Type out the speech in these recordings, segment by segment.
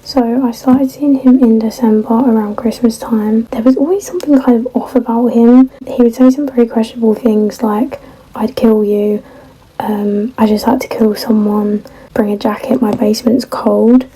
So I started seeing him in December around Christmas time. There was always something kind of off about him. He would say some very questionable things like, I'd kill you, I just had to kill someone, bring a jacket, my basement's cold.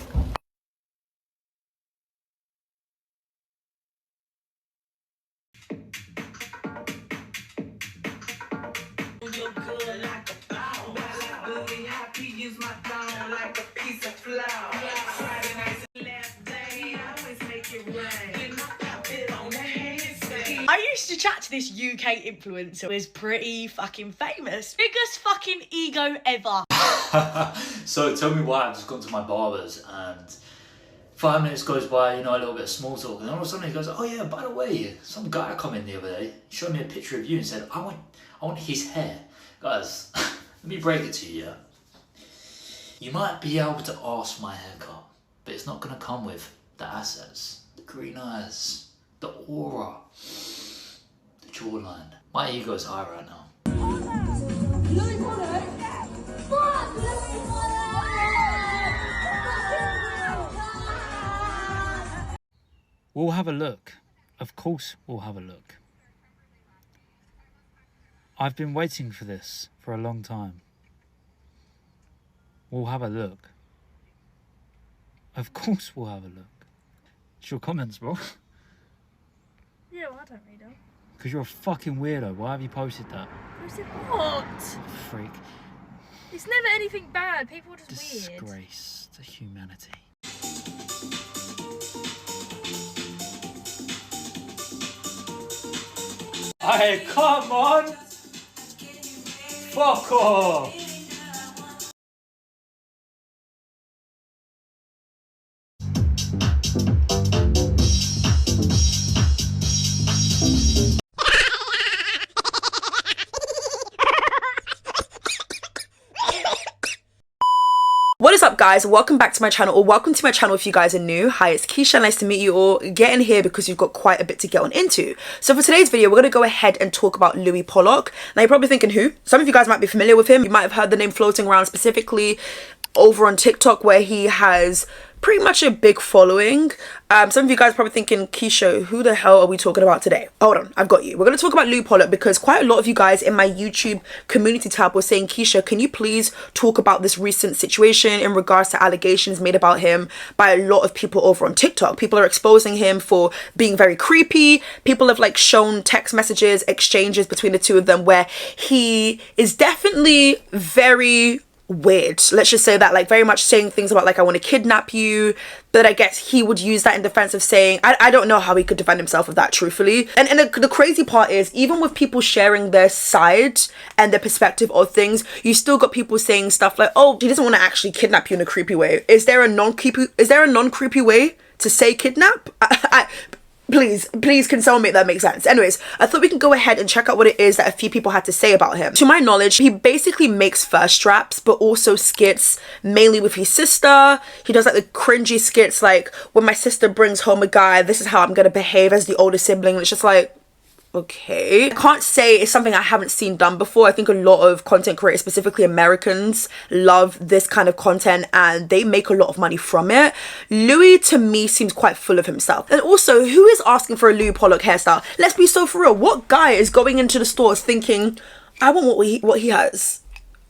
I used to chat to this UK influencer who is pretty fucking famous. Biggest fucking ego ever. So tell me why I've just gone to my barber's and 5 minutes goes by, you know, a little bit of small talk, and then all of a sudden he goes, oh yeah, by the way, some guy come in the other day, showed me a picture of you and said, I want his hair. Guys, let me break it to you, yeah? You might be able to ask my haircut, but it's not gonna come with the assets, the green eyes, the aura, the jawline. My ego's high right now. We'll have a look. Of course we'll have a look. I've been waiting for this for a long time. We'll have a look. Of course we'll have a look. It's your comments, bro. Yeah, well, I don't read them. Because you're a fucking weirdo. Why have you posted that? Posted what? Freak. It's never anything bad. People are just weird. Disgrace to humanity. Hey, come on! Fuck off! What is up, guys? Welcome back to my channel, or welcome to my channel if you guys are new. Hi, it's Keisha. Nice to meet you all. Get in here because you've got quite a bit to get on into. So for today's video, we're going to go ahead and talk about Louis Pollock. Now you're probably thinking who? Some of you guys might be familiar with him. You might have heard the name floating around, specifically over on TikTok, where he has pretty much a big following. Some of you guys are probably thinking, Keisha, who the hell are we talking about today? Hold on, I've got you. We're going to talk about Louis Pollock because quite a lot of you guys in my YouTube community tab were saying, Keisha, can you please talk about this recent situation in regards to allegations made about him by a lot of people over on TikTok? People are exposing him for being very creepy. People have like shown text messages, exchanges between the two of them where he is definitely very weird. Let's just say that, like, very much saying things about like, I want to kidnap you, but I guess he would use that in defense of saying, I don't know how he could defend himself with that, truthfully. And the crazy part is, even with people sharing their side and their perspective of things, you still got people saying stuff like, oh, he doesn't want to actually kidnap you in a creepy way. Is there a non-creepy way to say kidnap? Please can someone make that make sense? Anyways, I thought we can go ahead and check out what it is that a few people had to say about him. To my knowledge, he basically makes thirst traps, but also skits mainly with his sister. He does like the cringy skits like, when my sister brings home a guy, this is how I'm gonna behave as the older sibling. And it's just like, okay. I can't say it's something I haven't seen done before. I think a lot of content creators, specifically Americans, love this kind of content and they make a lot of money from it. Louis, to me, seems quite full of himself. And also, who is asking for a Louis Pollock hairstyle? Let's be so for real. What guy is going into the stores thinking, I want what he has?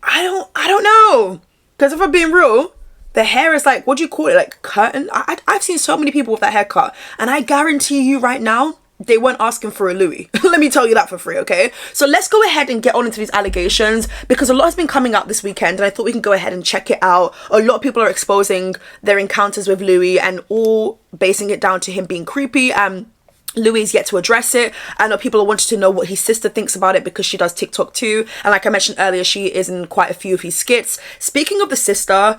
I don't know. Because if I'm being real, the hair is like, what do you call it? Like curtain? I've seen so many people with that haircut, and I guarantee you right now, they weren't asking for a Louis. Let me tell you that for free, okay? So let's go ahead and get on into these allegations because a lot has been coming out this weekend and I thought we can go ahead and check it out. A lot of people are exposing their encounters with Louis and all basing it down to him being creepy. Louis is yet to address it. I know people are wanting to know what his sister thinks about it because she does TikTok too. And like I mentioned earlier, she is in quite a few of his skits. Speaking of the sister,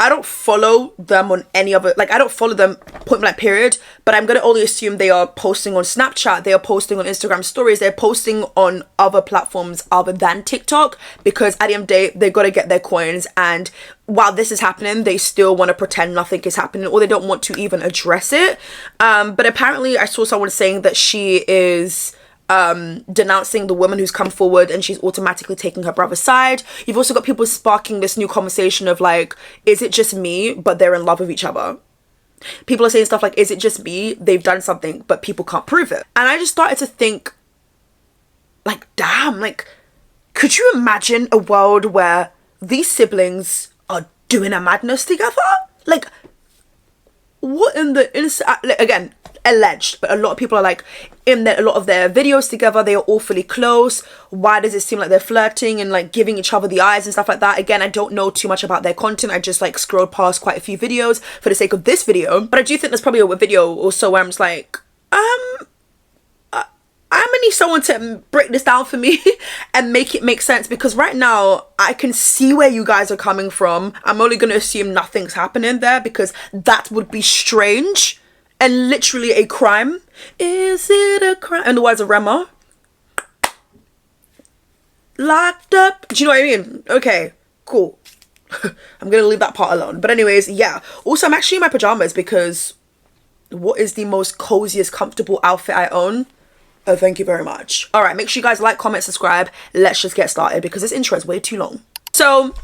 I don't follow them on any other, like I don't follow them point blank period, but I'm going to only assume they are posting on Snapchat, they are posting on Instagram stories, they're posting on other platforms other than TikTok, because at the end of the day, they've got to get their coins. And while this is happening, they still want to pretend nothing is happening, or they don't want to even address it. But apparently I saw someone saying that she is denouncing the woman who's come forward and she's automatically taking her brother's side. You've also got people sparking this new conversation of like, is it just me, but they're in love with each other? People are saying stuff like, is it just me, they've done something, but people can't prove it. And I just started to think, like, damn, like, could you imagine a world where these siblings are doing a madness together? Like, what in the again, alleged, but a lot of people are like, in a lot of their videos together, they are awfully close. Why does it seem like they're flirting and like giving each other the eyes and stuff like that? Again, I don't know too much about their content. I just like scrolled past quite a few videos for the sake of this video, but I do think there's probably a video also where I'm just like, I'm gonna need someone to break this down for me and make it make sense, because right now I can see where you guys are coming from. I'm only gonna assume nothing's happening there because that would be strange and literally a crime. Is it a crime? In the words of Rema, locked up. Do you know what I mean? Okay, cool. I'm gonna leave that part alone. But anyways, yeah. Also, I'm actually in my pajamas because what is the most coziest, comfortable outfit I own? Oh, thank you very much. All right, make sure you guys like, comment, subscribe. Let's just get started because this intro is way too long. So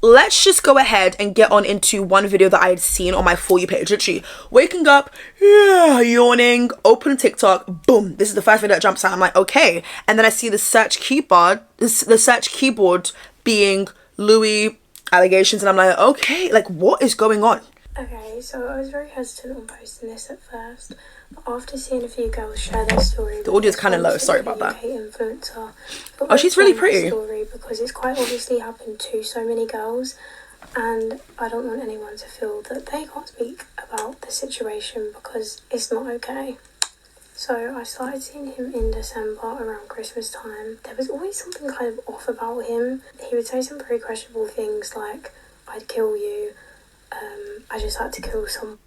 let's just go ahead and get on into one video that I had seen on my For You page. Literally waking up, yawning, open TikTok, boom. This is the first video that jumps out. I'm like, okay. And then I see the search keyboard, the search keyboard being Louis allegations. And I'm like, okay, like what is going on? Okay, so I was very hesitant on posting this at first, but after seeing a few girls share their story, the audio's kind of low, sorry about that. Influencer, Oh, she's really pretty. Story because it's quite obviously happened to so many girls, and I don't want anyone to feel that they can't speak about the situation because it's not okay. So I started seeing him in December around Christmas time. There was always something kind of off about him. He would say some very questionable things like, "I'd kill you. I just had to kill someone."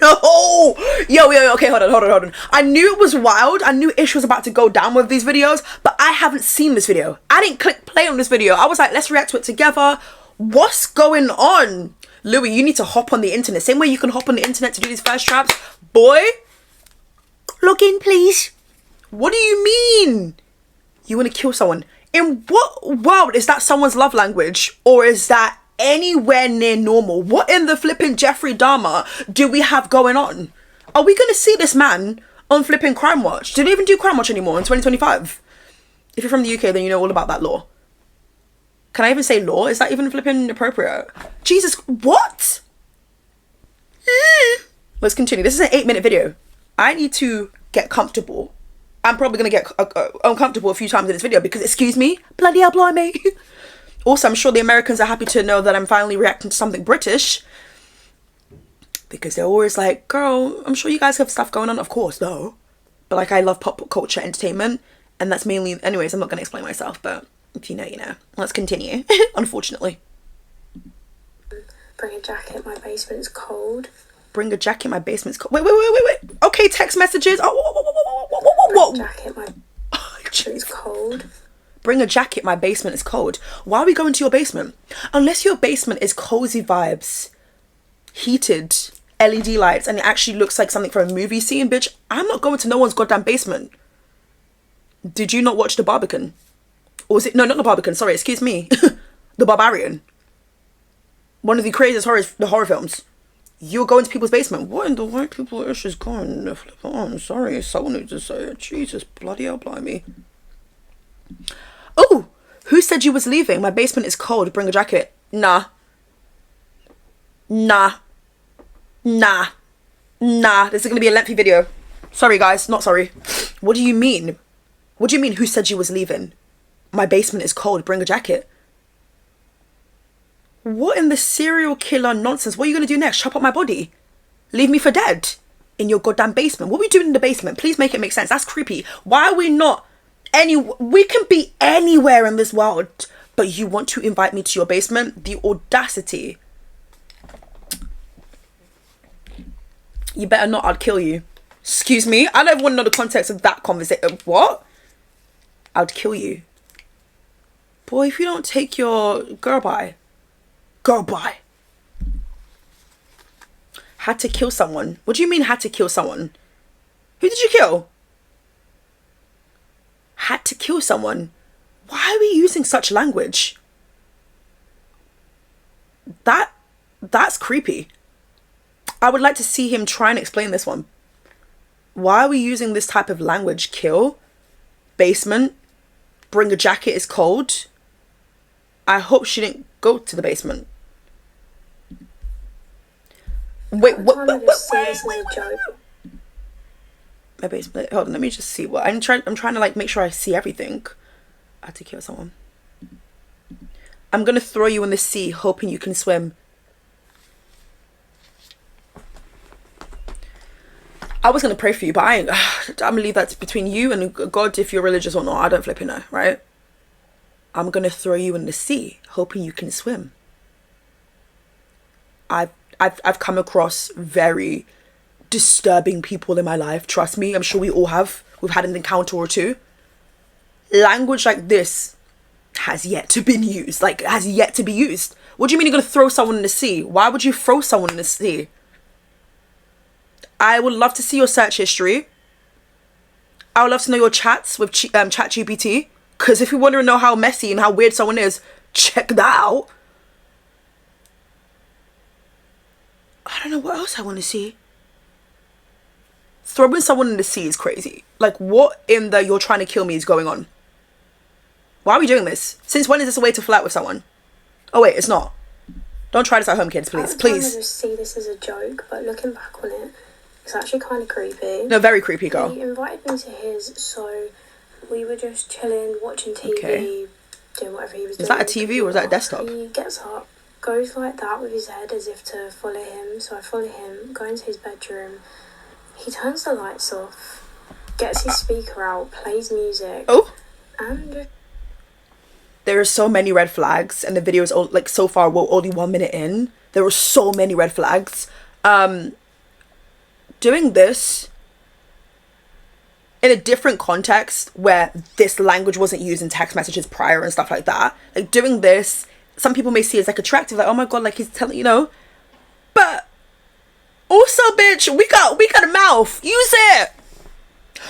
No. Yo, okay, hold on. I knew it was wild. I knew Ish was about to go down with these videos, but I haven't seen this video. I didn't click play on this video. I was like, let's react to it together. What's going on? Louis, you need to hop on the internet. Same way you can hop on the internet to do these first traps. Boy, log in, please. What do you mean? You want to kill someone? In what world is that someone's love language? Or is that anywhere near normal? What in the flipping Jeffrey Dahmer do we have going on? Are we gonna see this man on flipping Crime Watch? Do they even do Crime Watch anymore in 2025? If you're from the UK, then you know all about that law. Can I even say law? Is that even flipping appropriate? Jesus, what? Let's continue. This is an 8-minute video. I need to get comfortable. I'm probably gonna get uncomfortable a few times in this video because, excuse me, bloody hell, blimey. Also, I'm sure the Americans are happy to know that I'm finally reacting to something British. Because they're always like, girl, I'm sure you guys have stuff going on. Of course, though. But like, I love pop culture entertainment. And that's mainly... Anyways, I'm not going to explain myself. But if you know, you know. Let's continue. Unfortunately. Bring a jacket, my basement's cold. Bring a jacket, my basement's cold. Wait. Okay, text messages. Oh, whoa. Bring a jacket, my basement's cold. Bring a jacket, my basement is cold. Why are we going to your basement? Unless your basement is cozy vibes, heated, LED lights, and it actually looks like something from a movie scene, bitch, I'm not going to no one's goddamn basement. Did you not watch The Barbican? Or was it... No, not The Barbican, sorry, excuse me. The Barbarian. One of the craziest horror films. You're going to people's basement. What in the white people is just going? Oh, I'm sorry, someone needs to say it. Jesus, bloody hell, blimey. Oh, who said you was leaving? My basement is cold. Bring a jacket. Nah. This is going to be a lengthy video. Sorry, guys. Not sorry. What do you mean? What do you mean, who said you was leaving? My basement is cold. Bring a jacket. What in the serial killer nonsense? What are you going to do next? Chop up my body? Leave me for dead? In your goddamn basement? What are we doing in the basement? Please make it make sense. That's creepy. Why are we not... We can be anywhere in this world, but you want to invite me to your basement? The audacity. You better not, I'd kill you. Excuse me? I don't want to know the context of that conversation. What? I'd kill you. Boy, if you don't take your... Girl, bye. Had to kill someone. What do you mean had to kill someone? Who did you kill? had to kill someone. Why are we using such language? That's creepy. I would like to see him try and explain this one. Why are we using this type of language? Kill, basement, bring a jacket, it's cold. I hope she didn't go to the basement. Wait, what? My basement. Hold on, let me just see what I'm trying to like make sure I see everything. I had to kill someone. I'm gonna throw you in the sea, hoping you can swim. I was gonna pray for you, but I'm gonna leave that between you and God if you're religious or not. I don't flipping know, right? I'm gonna throw you in the sea, hoping you can swim. I've come across very disturbing people in my life. Trust me, I'm sure we all have. We've had an encounter or two. Language like this has yet to be used. Like, has yet to be used. What do you mean you're gonna throw someone in the sea? Why would you throw someone in the sea? I would love to see your search history. I would love to know your chats with ChatGPT. Because if you want to know how messy and how weird someone is, check that out. I don't know what else I want to see. Throwing someone in the sea is crazy. Like, what in the you're trying to kill me is going on? Why are we doing this? Since when is this a way to flirt with someone? Oh wait, it's not. Don't try this at home, kids, please. Please. I just see this as a joke, but looking back on it, it's actually kind of creepy. No, very creepy, girl. He invited me to his, so we were just chilling, watching TV, doing whatever he was doing. Is that a TV or is that a desktop? He gets up, goes like that with his head as if to follow him, so I follow him, go into his bedroom. He turns the lights off, gets his speaker out, plays music. Oh. And there are so many red flags, and the video is like so far we're only 1 minute in. There were so many red flags. Doing this in a different context where this language wasn't used in text messages prior and stuff like that. Like, doing this, some people may see as like attractive, like, oh my god, like he's telling, you know. But also, bitch, we got a mouth. Use it.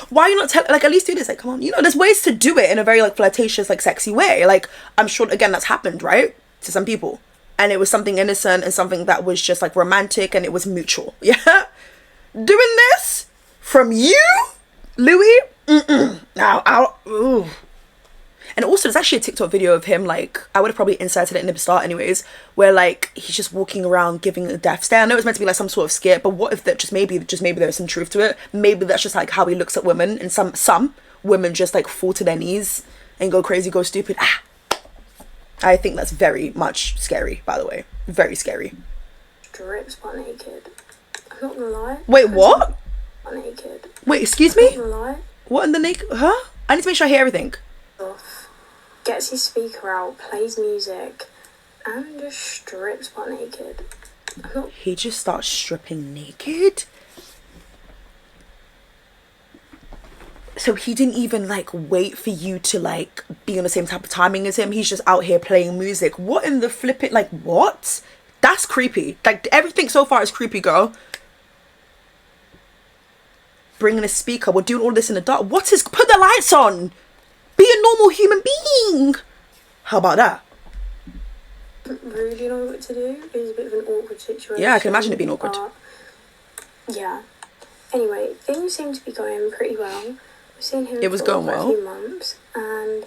Why are you not telling, like, at least do this, like, come on, you know, there's ways to do it in a very like flirtatious, like sexy way. Like, I'm sure again that's happened, right, to some people, and it was something innocent and something that was just like romantic and it was mutual. Yeah. Doing this from you, Louis? Ooh. And also there's actually a TikTok video of him, like, I would have probably inserted it in the start anyways, where like he's just walking around giving a death stare. I know it's meant to be like some sort of skit, but what if that just maybe there's some truth to it? Maybe that's just like how he looks at women, and some women just like fall to their knees and go crazy, go stupid. I think that's very much scary, by the way. Very scary. strips butt naked. I'm not gonna lie. Wait, what? Butt naked. Wait, excuse me? I'm not gonna lie. What in the naked? Huh? I need to make sure I hear everything. Off, gets his speaker out, plays music, and just strips butt naked. He just starts stripping naked? So he didn't even like wait for you to like be on the same type of timing as him. He's just out here playing music. What in the flip it? Like, what? That's creepy. Like, everything so far is creepy, girl. Bringing a speaker. We're doing all this in the dark. What is... Put the lights on. Be a normal human being. How about that? Really know what to do. It was a bit of an awkward situation. Yeah, I can imagine it being awkward. Yeah. Anyway, things seem to be going pretty well. We've seen him it was for going a well. few months, and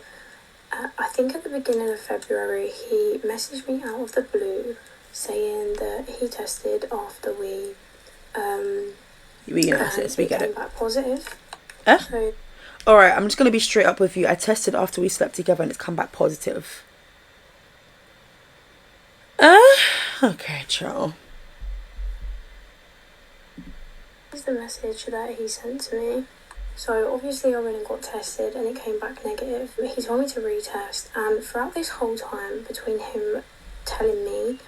I think at the beginning of February he messaged me out of the blue saying that he tested after we we get came it. back positive. So, alright, I'm just gonna be straight up with you. I tested after we slept together and it's come back positive. Okay, ciao. This is the message that he sent to me. So obviously I went and got tested and it came back negative. He told me to retest, and throughout this whole time between him telling me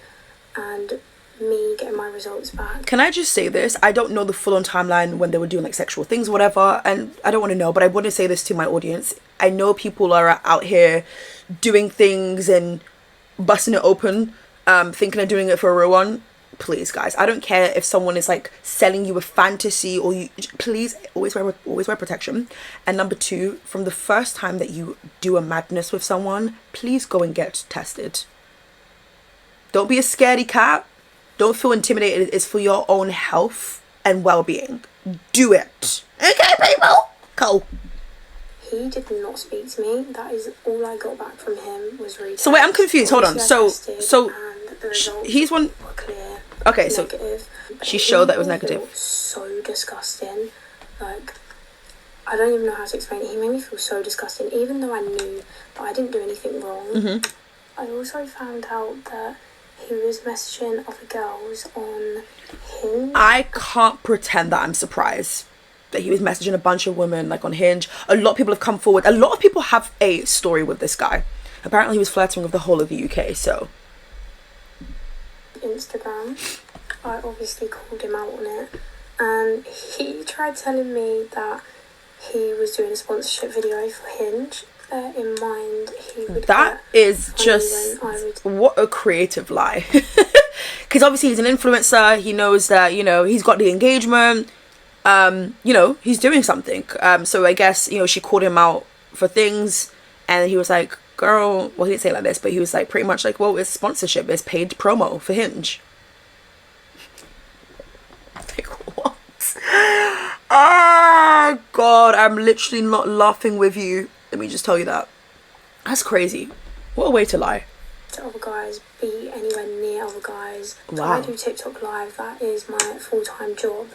and me getting my results back. Can I just say this? I don't know the full-on timeline when they were doing like sexual things, whatever, and I don't want to know, but I want to say this to my audience. I know people are out here doing things and busting it open, thinking of doing it for a real one. please, guys, I don't care if someone is like selling you a fantasy, or you, please always wear protection. And number two, from the first time that you do a madness with someone, please go and get tested. Don't be a scaredy cat. Don't feel intimidated. It's for your own health and well-being. Do it. Okay, people? Go. He did not speak to me. That is all I got back from him was retest. So wait, I'm confused. Hold on. So he's one. Were clear. Okay, negative. So she showed that it was negative. So disgusting. Like, I don't even know how to explain it. He made me feel so disgusting, even though I knew that I didn't do anything wrong. Mm-hmm. I also found out that he was messaging other girls on Hinge. I can't pretend that I'm surprised that he was messaging a bunch of women like on Hinge. A lot of people have come forward. A lot of people have a story with this guy. Apparently he was flirting with the whole of the UK, so. Instagram. I obviously called him out on it. And he tried telling me that he was doing a sponsorship video for Hinge. In mind, he would. That is just what a creative lie. Because obviously he's an influencer. He knows that, you know, he's got the engagement. You know, he's doing something. So I guess, you know, she called him out for things, and he was like, girl, well, he didn't say it like this, but he was like pretty much like, well, it's sponsorship, it's paid promo for Hinge. Like, what? Oh God, I'm literally not laughing with you. Let me just tell you that. That's crazy. What a way to lie. To other guys, be anywhere near other guys. Wow. So I do TikTok live. That is my full-time job.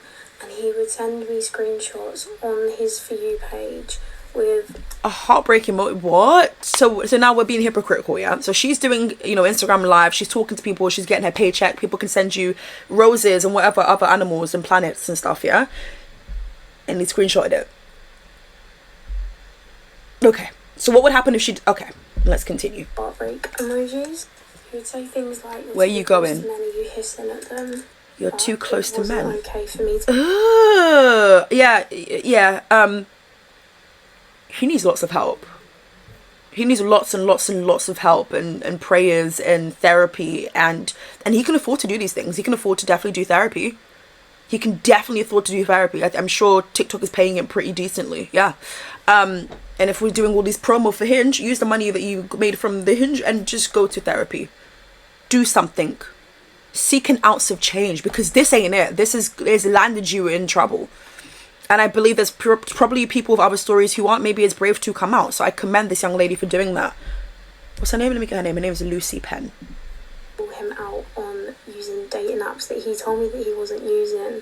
And he would send me screenshots on his For You page with a heartbreaking moment. What? So now we're being hypocritical, yeah? So she's doing, you know, Instagram live. She's talking to people. She's getting her paycheck. People can send you roses and whatever other animals and planets and stuff, yeah? And he screenshotted it. Okay, so what would happen if she... Okay, let's continue. Heartbreak emojis. He would say things like, where are you going? Men, are you hissing at them? You're too close to men. Okay for me to... Yeah. He needs lots of help. He needs lots and lots and lots of help and prayers and therapy, and he can afford to do these things. He can afford to definitely do therapy. He can definitely afford to do therapy. I'm sure TikTok is paying him pretty decently. Yeah. And if we're doing all these promo for Hinge, use the money that you made from the Hinge and just go to therapy. Do something. Seek an ounce of change, because this ain't it. This is landed you in trouble. And I believe there's probably people with other stories who aren't maybe as brave to come out. So I commend this young lady for doing that. What's her name? Let me get her name. Her name is Lucy Penn. Him out on using dating apps that he told me that he wasn't using.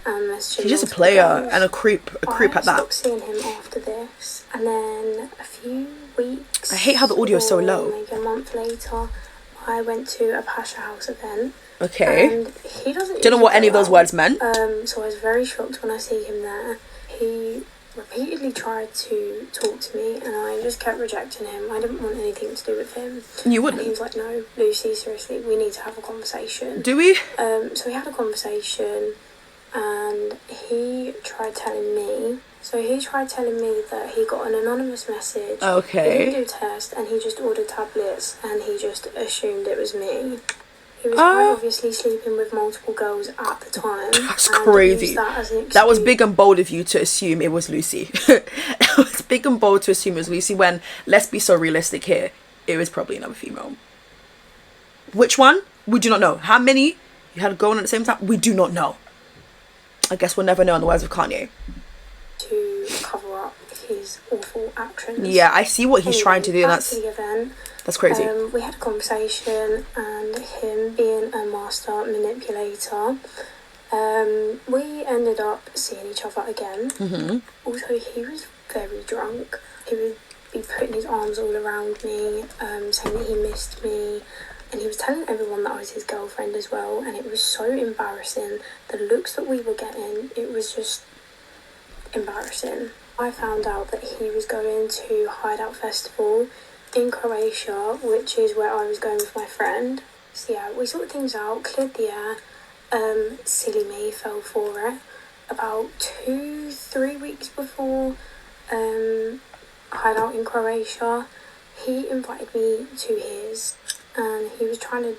He's just a player and a creep at that. I stopped seeing him after this, and then a few weeks. I hate how the audio is so low. Like a month later, I went to a Pasha House event. Okay. And he doesn't. Don't know what any of those words meant. So I was very shocked when I see him there. He repeatedly tried to talk to me, and I just kept rejecting him. I didn't want anything to do with him. You wouldn't? And he was like, no, Lucy, seriously, we need to have a conversation. Do we? So we had a conversation, and he tried telling me that he got an anonymous message. Okay. He didn't do a test, and he just ordered tablets, and he just assumed it was me. He was quite obviously sleeping with multiple girls at the time. That's crazy. That was big and bold of you to assume it was Lucy. That was big and bold to assume it was Lucy when, let's be so realistic here, it was probably another female. Which one? We do not know. How many you had going on at the same time? We do not know. I guess we'll never know, in the words of Kanye. To cover up his awful actions. Yeah, I see what he's trying to do. That's the event. That's crazy. We had a conversation, and him being a master manipulator, we ended up seeing each other again. Mm-hmm. Also, he was very drunk. He would be putting his arms all around me, saying that he missed me, and he was telling everyone that I was his girlfriend as well, and it was so embarrassing. The looks that we were getting, it was just embarrassing. I found out that he was going to Hideout Festival in Croatia, which is where I was going with my friend. So yeah, we sorted things out, cleared the air. Silly me fell for it. About 2-3 weeks before Hideout in Croatia, he invited me to his, and he was trying to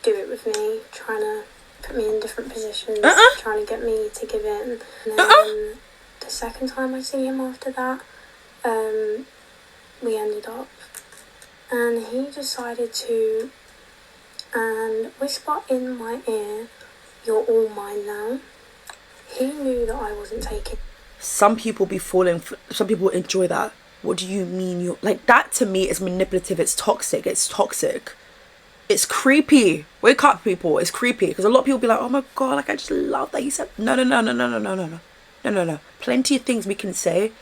do it with me, trying to put me in different positions, trying to get me to give in. And then the second time I see him after that, we ended up, and he decided to whisper in my ear, "You're all mine now." He knew that I wasn't taking. Some people be falling some people enjoy that. What do you mean you're like that? To me is manipulative. It's toxic. It's creepy. Wake up, people. It's creepy because a lot of people be like, "Oh my god, like I just love that he said." No. Plenty of things we can say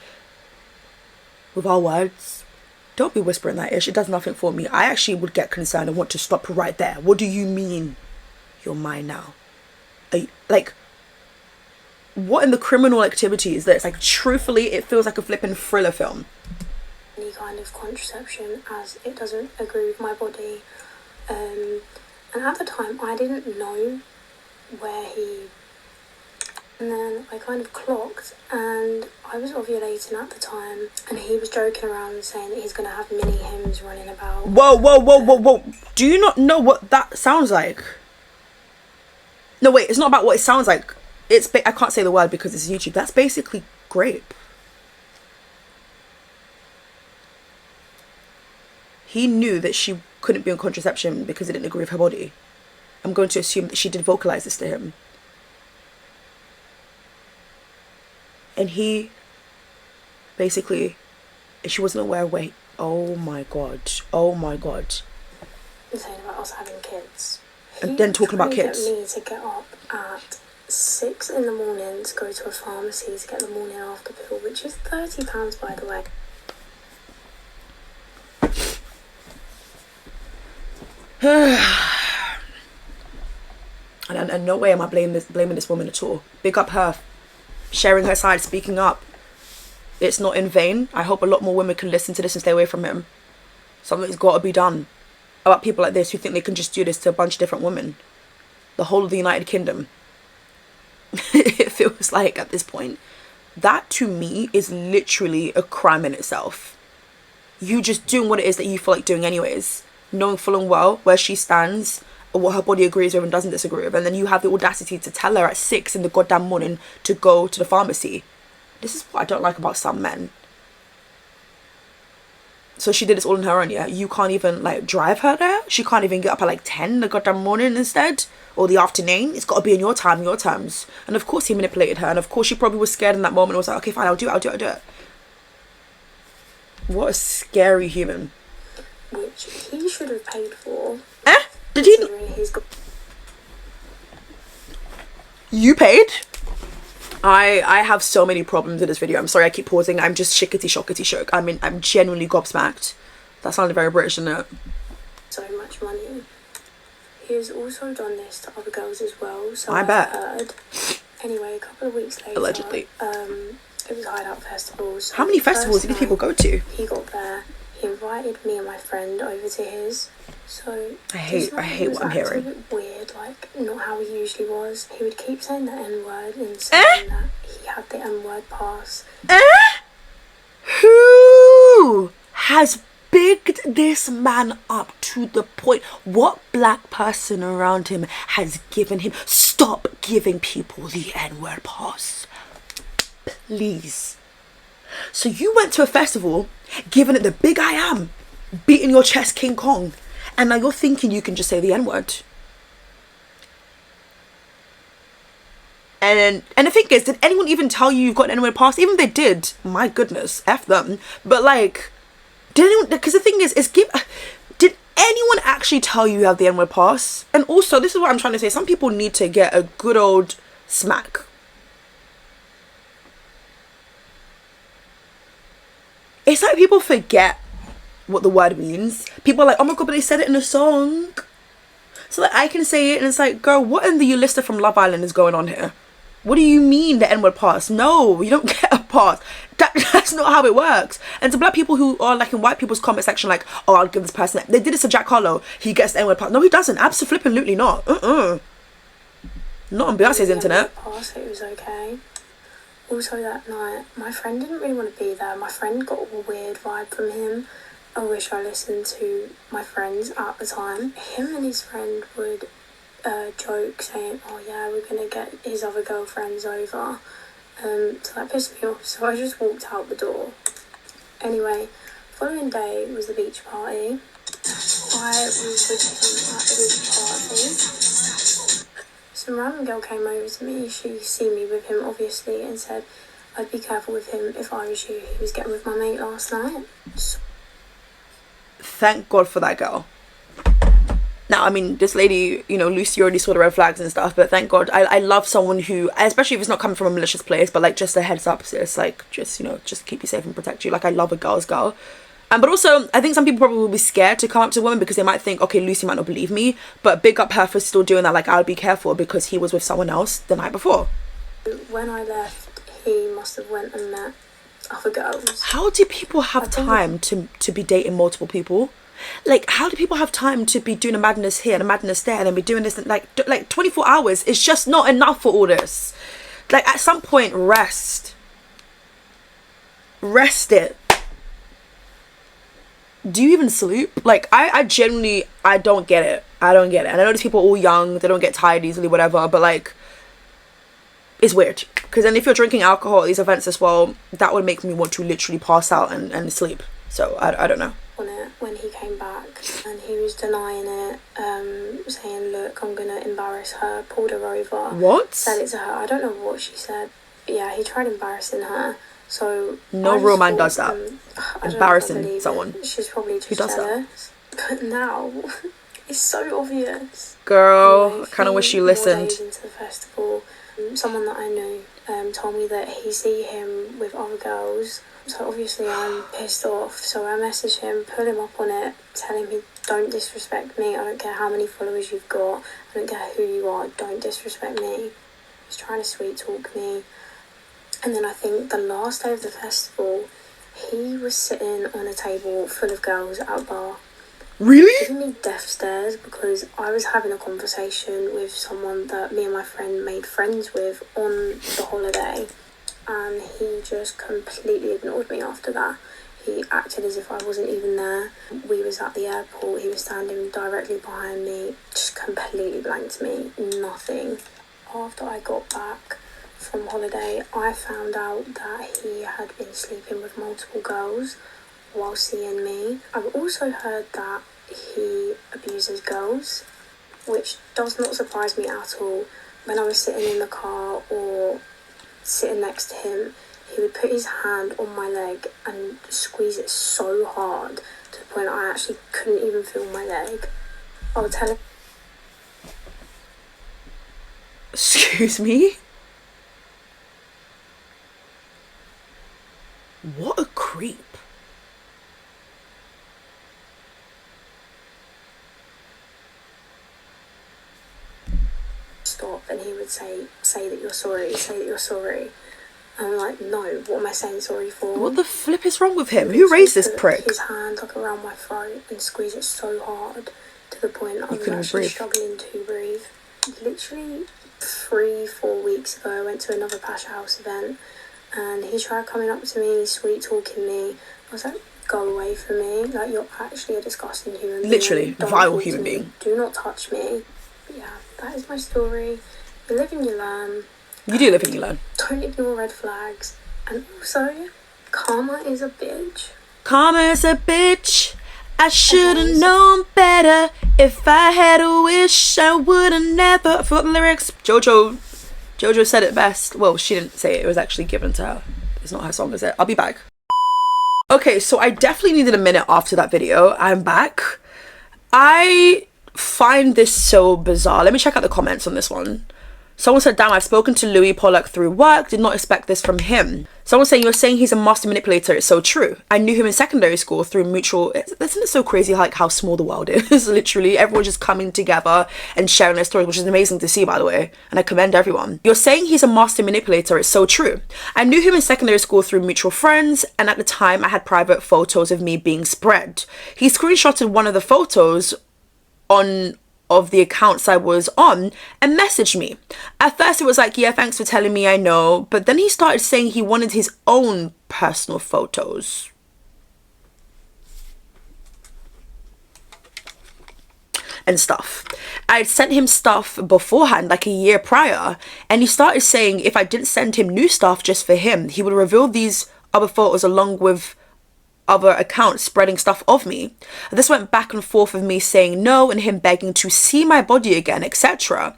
with our words. Don't be whispering that ish. It does nothing for me. I actually would get concerned and want to stop right there. What do you mean you're mine now? Like, what in the criminal activity is this? Like, truthfully, it feels like a flipping thriller film. Any kind of contraception, as it doesn't agree with my body. And at the time, I didn't know where he... And then I kind of clocked, and I was ovulating at the time, and he was joking around saying that he's going to have mini hymns running about. Whoa. Do you not know what that sounds like? No, wait, it's not about what it sounds like. I can't say the word because it's YouTube. That's basically grape. He knew that she couldn't be on contraception because it didn't agree with her body. I'm going to assume that she did vocalize this to him. And he basically, she wasn't aware. Wait, oh my god. Saying about us having kids. And then talking about kids. He tried to get me to get up at 6 in the morning to go to a pharmacy to get the morning after pill, which is £30 by the way. And no way am I blaming this woman at all. Big up her, sharing her side, speaking up. It's not in vain. I hope a lot more women can listen to this and stay away from him. Something's got to be done about people like this who think they can just do this to a bunch of different women. The whole of the United Kingdom. It feels like at this point. That to me is literally a crime in itself. You just doing what it is that you feel like doing anyways. Knowing full and well where she stands or what her body agrees with and doesn't disagree with. And then you have the audacity to tell her at 6 in the goddamn morning to go to the pharmacy. This is what I don't like about some men. So she did this all on her own, yeah? You can't even, like, drive her there? She can't even get up at, like, 10 the goddamn morning instead? Or the afternoon? It's got to be in your time, your terms. And of course he manipulated her. And of course she probably was scared in that moment and was like, okay, fine, I'll do it. What a scary human. Which he should have paid for. Did he? You paid? I have so many problems in this video. I'm sorry I keep pausing. I'm just shickety shook. I mean, I'm genuinely gobsmacked. That sounded very British, didn't it? So much money. He has also done this to other girls as well. So I bet. Heard. Anyway, a couple of weeks later, allegedly, it was Hideout festivals. How many festivals did these people go to? He got there. He invited me and my friend over to his. So I hate what I'm hearing. A bit weird, like not how he usually was. He would keep saying the N-word and saying that he had the N-word pass. Who has bigged this man up to the point? What black person around him has given him? Stop giving people the N-word pass, please. So you went to a festival, giving it the big I am, beating your chest King Kong, and now you're thinking you can just say the N-word. And the thing is, did anyone even tell you you've got an N-word pass? Even if they did, my goodness, F them. But like, did anyone, because the thing is did anyone actually tell you have the N-word pass? And also, this is what I'm trying to say, some people need to get a good old smack. It's like people forget what the word means. People are like, oh my god, but they said it in a song. So that I can say it, and it's like, girl, what in the Ulista from Love Island is going on here? What do you mean the N-word pass? No, you don't get a pass. That's not how it works. And to black people who are like in white people's comment section, like, oh, I'll give this person that. They did this to Jack Harlow. He gets the N-word pass. No, he doesn't. Absolutely not. Not on Beyonce's internet. Pass, it was okay. Also that night, my friend didn't really want to be there. My friend got a weird vibe from him. I wish I listened to my friends at the time. Him and his friend would joke saying, oh yeah, we're gonna get his other girlfriends over. So that pissed me off, so I just walked out the door. Anyway, following day was the beach party. I was with him at the beach party. Some random girl came over to me. She seen me with him, obviously, and said I'd be careful with him if I was you. He was getting with my mate last night. Thank God for that girl. Now, I mean, this lady, you know, Lucy already saw the red flags and stuff, but thank God. I love someone who, especially if it's not coming from a malicious place, but like just a heads up, sis, like just, you know, just keep you safe and protect you. Like, I love a girl's girl. But also, I think some people probably will be scared to come up to women because they might think, okay, Lucy might not believe me, but big up her for still doing that. Like, I would be careful because he was with someone else the night before. When I left, he must have went and met other girls. How do people have time to be dating multiple people? Like, how do people have time to be doing a madness here and a madness there and then be doing this and like 24 hours is just not enough for all this. Like, at some point, rest it. Do you even sleep? Like, I genuinely, I don't get it. And I know these people are all young, they don't get tired easily, whatever, but like, it's weird. Because then if you're drinking alcohol at these events as well, that would make me want to literally pass out and sleep. So I don't know. On it when he came back, and he was denying it, saying, look, I'm gonna embarrass her, pulled her over. What? Said it to her. I don't know what she said, but yeah, he tried embarrassing her. So no real man does that. Embarrassing someone. She's probably just jealous. But now it's so obvious. Girl, Anyway, I kind of wish you more listened. days into the festival, someone that I knew told me that he see him with other girls. So obviously I'm pissed off. So I message him, pull him up on it, tell him don't disrespect me. I don't care how many followers you've got. I don't care who you are. Don't disrespect me. He's trying to sweet talk me. And then I think the last day of the festival, he was sitting on a table full of girls at a bar. Really? Giving me death stares because I was having a conversation with someone that me and my friend made friends with on the holiday, and he just completely ignored me after that. He acted as if I wasn't even there. We was at the airport, he was standing directly behind me, just completely blanked me, nothing. After I got back from holiday, I found out that he had been sleeping with multiple girls while seeing me. I've also heard that he abuses girls, which does not surprise me at all. When I was sitting in the car or sitting next to him, he would put his hand on my leg and squeeze it so hard to the point I actually couldn't even feel my leg. I would tell him... Excuse me? What a creep. Stop, and he would say that you're sorry, say that you're sorry. And I'm like, no, what am I saying sorry for? What the flip is wrong with him? Who raised this prick? His hand like around my throat and squeeze it so hard to the point I was couldn't actually breathe. struggling to breathe. Literally 3-4 weeks ago, I went to another Pasha House event, and he tried coming up to me, sweet talking me. I was like, go away from me, like, you're actually a disgusting human being. Literally, Don't vile talk to human me. being. Do not touch me. But yeah, that is my story. You live and you learn. You do live and you learn. Don't ignore red flags. And also, karma is a bitch. Karma is a bitch. I should've known better. If I had a wish, I would've never. For the lyrics, Jojo said it best. Well, she didn't say it. It was actually given to her. It's not her song, is it? I'll be back. Okay, so I definitely needed a minute after that video. I'm back. I find this so bizarre. Let me check out the comments on this one. Someone said, damn, I've spoken to Louis Pollock through work. Did not expect this from him. Someone saying, you're saying he's a master manipulator. It's so true. I knew him in secondary school through mutual... Isn't it so crazy like how small the world is? Literally, everyone just coming together and sharing their stories, which is amazing to see, by the way. And I commend everyone. You're saying he's a master manipulator. It's so true. I knew him in secondary school through mutual friends. And at the time, I had private photos of me being spread. He screenshotted one of the photos of the accounts I was on and messaged me. At first it was like, yeah, thanks for telling me, I know. But then he started saying he wanted his own personal photos. and stuff. I had sent him stuff beforehand, like a year prior, and he started saying if I didn't send him new stuff just for him, he would reveal these other photos along with other accounts spreading stuff of me. This went back and forth of me saying no and him begging to see my body again, etc.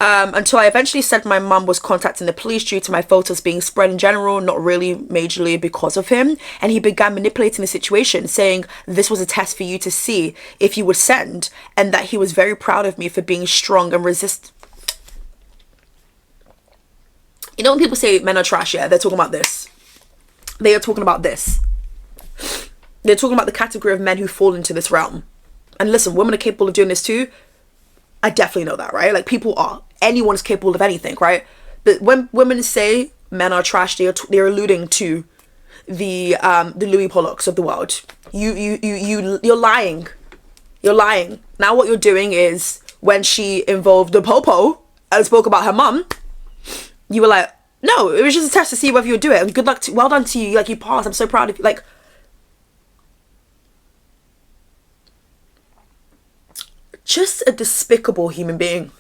Until I eventually said my mum was contacting the police due to my photos being spread in general, not really majorly because of him, and he began manipulating the situation, saying this was a test for you to see if you would send, and that he was very proud of me for being strong and resist. You know when people say men are trash, yeah, they're talking about this. They are talking about this. They're talking about the category of men who fall into this realm. And listen, women are capable of doing this too. I definitely know that, right? Like, people are. Anyone is capable of anything, right? But when women say men are trash, they're alluding to the Louis Pollocks of the world. You're lying. You're lying. Now what you're doing is, when she involved the popo and spoke about her mum, you were like, no, it was just a test to see whether you'll do it. And good luck well done to you. Like, you passed. I'm so proud of you. Like, just a despicable human being.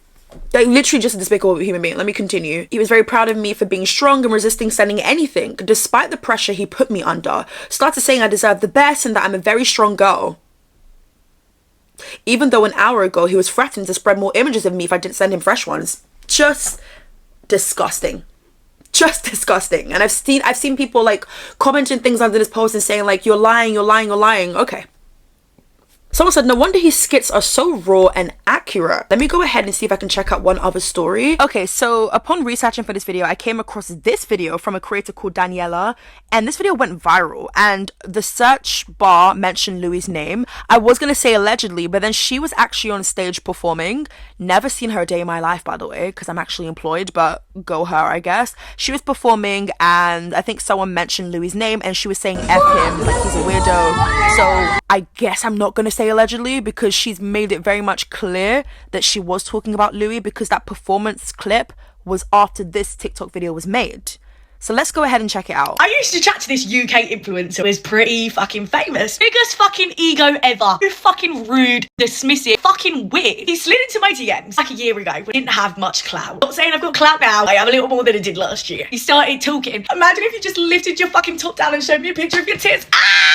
Like, literally just a despicable human being. Let me continue. He was very proud of me for being strong and resisting sending anything, despite the pressure he put me under. Started saying I deserve the best and that I'm a very strong girl. Even though an hour ago he was threatening to spread more images of me if I didn't send him fresh ones. Just disgusting. Just disgusting. And I've seen people like commenting things under this post and saying like, you're lying, you're lying, you're lying. Okay. Someone said, no wonder his skits are so raw and accurate. Let me go ahead and see if I can check out one other story. Okay, so upon researching for this video, I came across this video from a creator called Daniela, and this video went viral, and the search bar mentioned Louis' name. I was gonna say allegedly, but then she was actually on stage performing. Never seen her a day in my life, by the way, because I'm actually employed, but go her, I guess. She was performing, and I think someone mentioned Louis' name, and she was saying F him, like he's a weirdo. So I guess I'm not gonna say allegedly, because she's made it very much clear that she was talking about Louis, because that performance clip was after this TikTok video was made. So let's go ahead and check it out. I used to chat to this UK influencer who is pretty fucking famous. Biggest fucking ego ever. Who fucking rude, dismissive, fucking weird. He slid into my DMs like a year ago. We didn't have much clout. Not saying I've got clout now. I have a little more than I did last year. He started talking. Imagine if you just lifted your fucking top down and showed me a picture of your tits.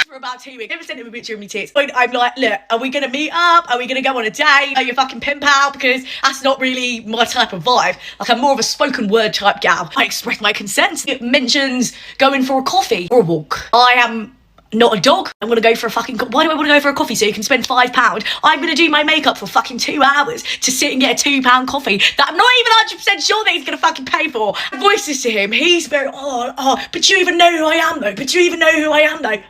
For about 2 weeks. Never sent him a picture of my tits. I'm like, look, are we gonna meet up? Are we gonna go on a date? Are you fucking pimp out? Because that's not really my type of vibe. Like, I'm more of a spoken word type gal. I express my consent. It mentions going for a coffee or a walk. I am not a dog. I'm gonna go for a fucking why do I want to go for a coffee so you can spend £5? I'm gonna do my makeup for fucking 2 hours to sit and get a £2 coffee that I'm not even 100% sure that he's gonna fucking pay for. Voices to him. He's very but you even know who I am though. But you even know who I am though.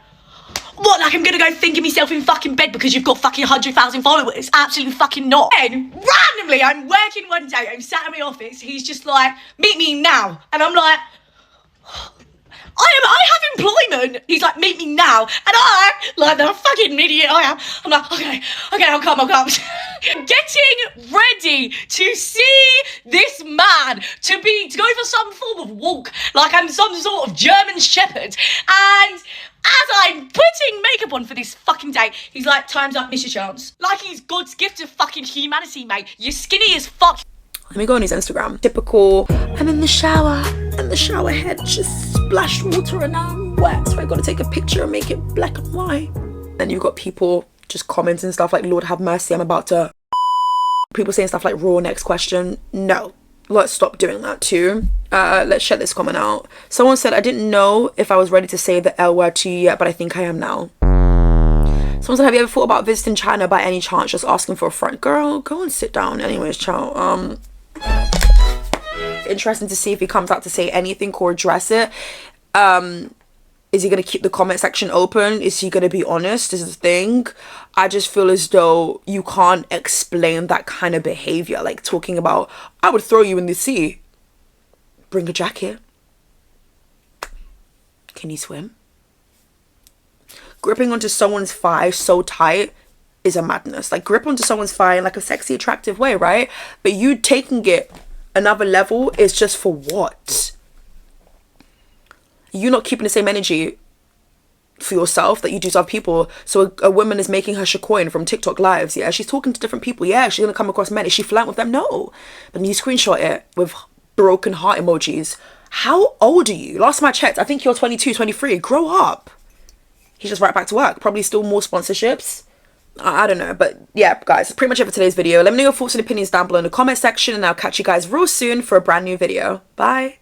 What, like I'm gonna go thinking myself in fucking bed because you've got fucking 100,000 followers? Absolutely fucking not. And randomly, I'm working one day, I'm sat in my office, he's just like, meet me now. And I'm like, I have employment. He's like, meet me now. And I, like the fucking idiot I am, I'm like, okay, I'll come. Getting ready to see this man, to go for some form of walk, like I'm some sort of German shepherd. And as I'm putting makeup on for this fucking day, he's like, time's up, miss your chance. Like he's God's gift to fucking humanity, mate. You're skinny as fuck. Let me go on his Instagram. Typical, I'm in the shower and the shower head just splashed water and now I'm wet, so I gotta take a picture and make it black and white. Then you've got people just commenting stuff like, Lord have mercy, I'm about to. People saying stuff like, raw, next question. No, let's stop doing that too. Let's check this comment out. Someone said, I didn't know if I was ready to say the L word to you yet, but I think I am now. Someone said, have you ever thought about visiting China by any chance, just asking for a friend? Girl, go and sit down. Anyways, ciao. Interesting to see if he comes out to say anything or address it. Is he going to keep the comment section open? Is he going to be honest? This is the thing. I just feel as though you can't explain that kind of behavior. Like talking about, I would throw you in the sea. Bring a jacket. Can you swim? Gripping onto someone's thigh so tight is a madness. Like, grip onto someone's thigh in like a sexy, attractive way, right? But you taking it another level is just for what? You not keeping the same energy for yourself that you do to other people. So a woman is making her shitcoin from TikTok lives. Yeah, she's talking to different people. Yeah, she's gonna come across men. Is she flirt with them? No. But you screenshot it with broken heart emojis. How old are you? Last time I checked, I think you're 22, 23. Grow up. He's just right back to work. Probably still more sponsorships. I don't know. But yeah, guys, that's pretty much it for today's video. Let me know your thoughts and opinions down below in the comment section, and I'll catch you guys real soon for a brand new video. Bye.